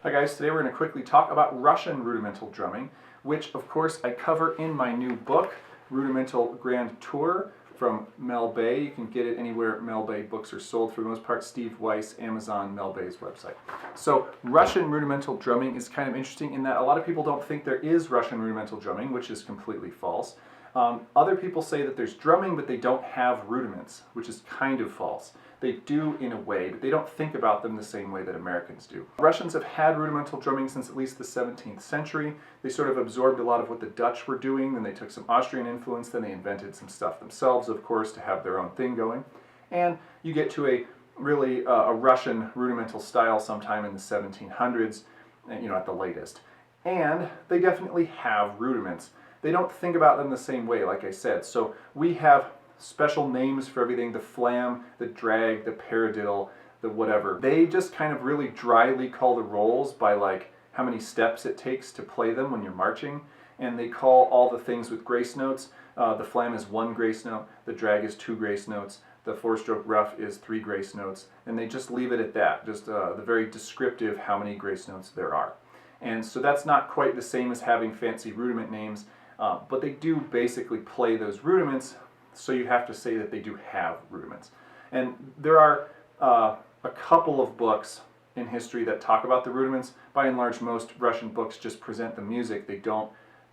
Hi guys, today we're going to quickly talk about Russian rudimental drumming, which of course I cover in my new book, Rudimental Grand Tour from Mel Bay. You can get it anywhere Mel Bay books are sold, for the most part. Steve Weiss, Amazon, Mel Bay's website. So Russian rudimental drumming is kind of interesting in that a lot of people don't think there is Russian rudimental drumming, which is completely false. Other people say that there's drumming, but they don't have rudiments, which is kind of false. They do in a way, but they don't think about them the same way that Americans do. Russians have had rudimental drumming since at least the 17th century. They sort of absorbed a lot of what the Dutch were doing, then they took some Austrian influence, then they invented some stuff themselves, of course, to have their own thing going. And you get to a really a Russian rudimental style sometime in the 1700s, at the latest. And they definitely have rudiments. They don't think about them the same way, like I said. So we have special names for everything: the flam, the drag, the paradiddle, the whatever. They just kind of really dryly call the rolls by like how many steps it takes to play them when you're marching. And they call all the things with grace notes. The flam is 1 grace note, the drag is 2 grace notes, the 4-stroke rough is 3 grace notes, and they just leave it at that, just the very descriptive how many grace notes there are. And so that's not quite the same as having fancy rudiment names. But they do basically play those rudiments, so you have to say that they do have rudiments. And there are a couple of books in history that talk about the rudiments. By and large, most Russian books just present the music. They don't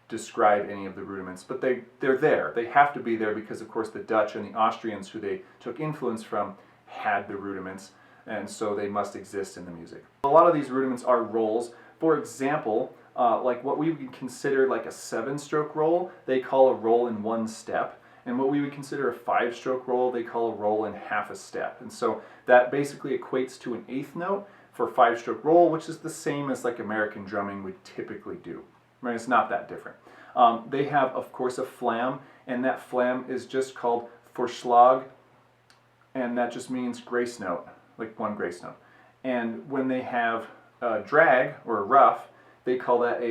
describe any of the rudiments, but they're there. They have to be there because, of course, the Dutch and the Austrians, who they took influence from, had the rudiments, and so they must exist in the music. A lot of these rudiments are rolls. For example, like what we would consider like a 7-stroke roll, they call a roll in 1 step. And what we would consider a 5-stroke roll, they call a roll in half a step. And so that basically equates to an 8th note for 5-stroke roll, which is the same as like American drumming would typically do. Right? It's not that different. They have, of course, a flam, and that flam is just called Vorschlag, and that just means grace note, like 1 grace note. And when they have a drag or a rough, they call that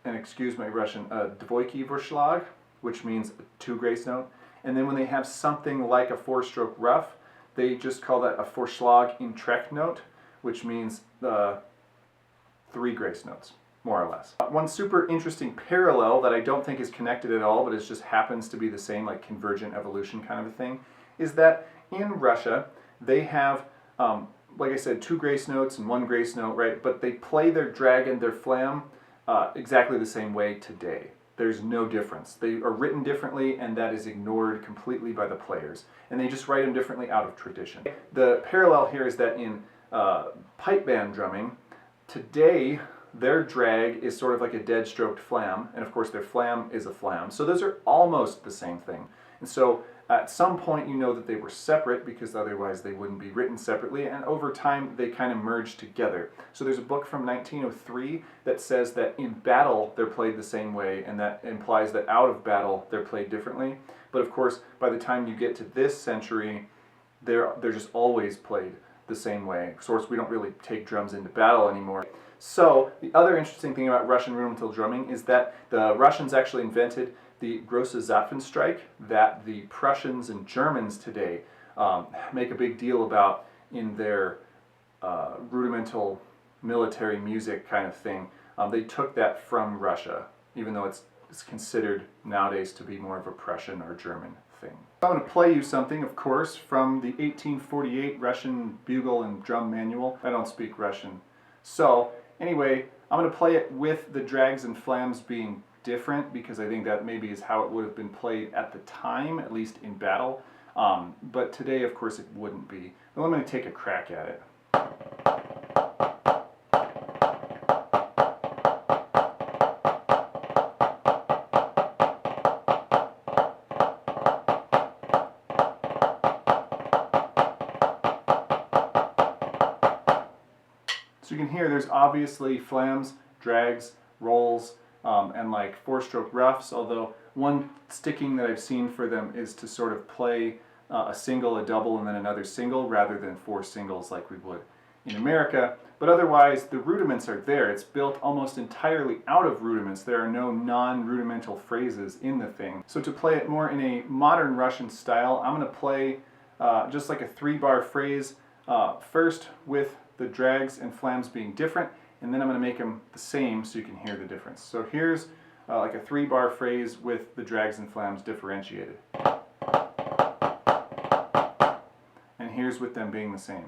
and excuse my Russian, dvoyki Vorschlag, which means a 2 grace note. And then when they have something like a 4-stroke rough, they just call that a Vorschlag in Trek note, which means 3 grace notes, more or less. One super interesting parallel that I don't think is connected at all, but it just happens to be the same, like convergent evolution kind of a thing, is that in Russia, they have like I said, 2 grace notes and 1 grace note, right? But they play their drag and their flam exactly the same way today. There's no difference. They are written differently, and that is ignored completely by the players. And they just write them differently out of tradition. The parallel here is that in pipe band drumming, today their drag is sort of like a dead-stroked flam, and of course their flam is a flam. So those are almost the same thing. And so at some point you know that they were separate, because otherwise they wouldn't be written separately, and over time they kind of merged together. So there's a book from 1903 that says that in battle they're played the same way, and that implies that out of battle they're played differently. But of course, by the time you get to this century, they're just always played the same way. Of course, we don't really take drums into battle anymore. So the other interesting thing about Russian rudimental drumming is that the Russians actually invented the grosse Zapfenstreich that the Prussians and Germans today make a big deal about in their rudimental military music kind of thing. They took that from Russia, even though it's considered nowadays to be more of a Prussian or German thing. I'm going to play you something, of course, from the 1848 Russian Bugle and Drum Manual. I don't speak Russian. So anyway, I'm going to play it with the drags and flams being different, because I think that maybe is how it would have been played at the time, at least in battle. But today, of course, it wouldn't be. Well, I'm going to take a crack at it. So you can hear there's obviously flams, drags, rolls, and like 4-stroke roughs, although one sticking that I've seen for them is to sort of play a single, a double, and then another single, rather than 4 singles like we would in America. But otherwise, the rudiments are there. It's built almost entirely out of rudiments. There are no non-rudimental phrases in the thing. So to play it more in a modern Russian style, I'm going to play just like a 3-bar phrase, first with the drags and flams being different, and then I'm going to make them the same so you can hear the difference. So here's like a 3-bar phrase with the drags and flams differentiated. And here's with them being the same.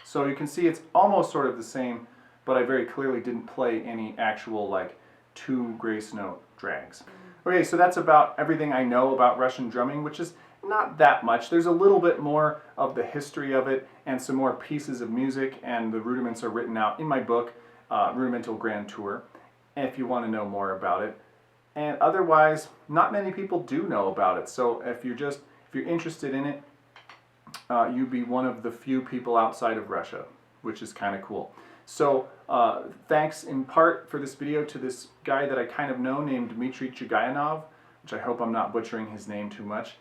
So you can see it's almost sort of the same, but I very clearly didn't play any actual like 2 grace note drags. Okay, so that's about everything I know about Russian drumming, which is not that much. There's a little bit more of the history of it and some more pieces of music, and the rudiments are written out in my book, Rudimental Grand Tour, if you want to know more about it. And otherwise, not many people do know about it. So if you're interested in it, you'd be one of the few people outside of Russia, which is kind of cool. So thanks in part for this video to this guy that I kind of know named Dmitry Chugayanov, which I hope I'm not butchering his name too much.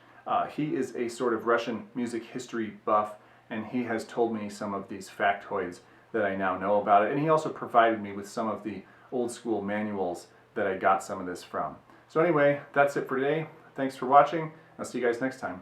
He is a sort of Russian music history buff, and he has told me some of these factoids that I now know about it. And he also provided me with some of the old school manuals that I got some of this from. So anyway, that's it for today. Thanks for watching. I'll see you guys next time.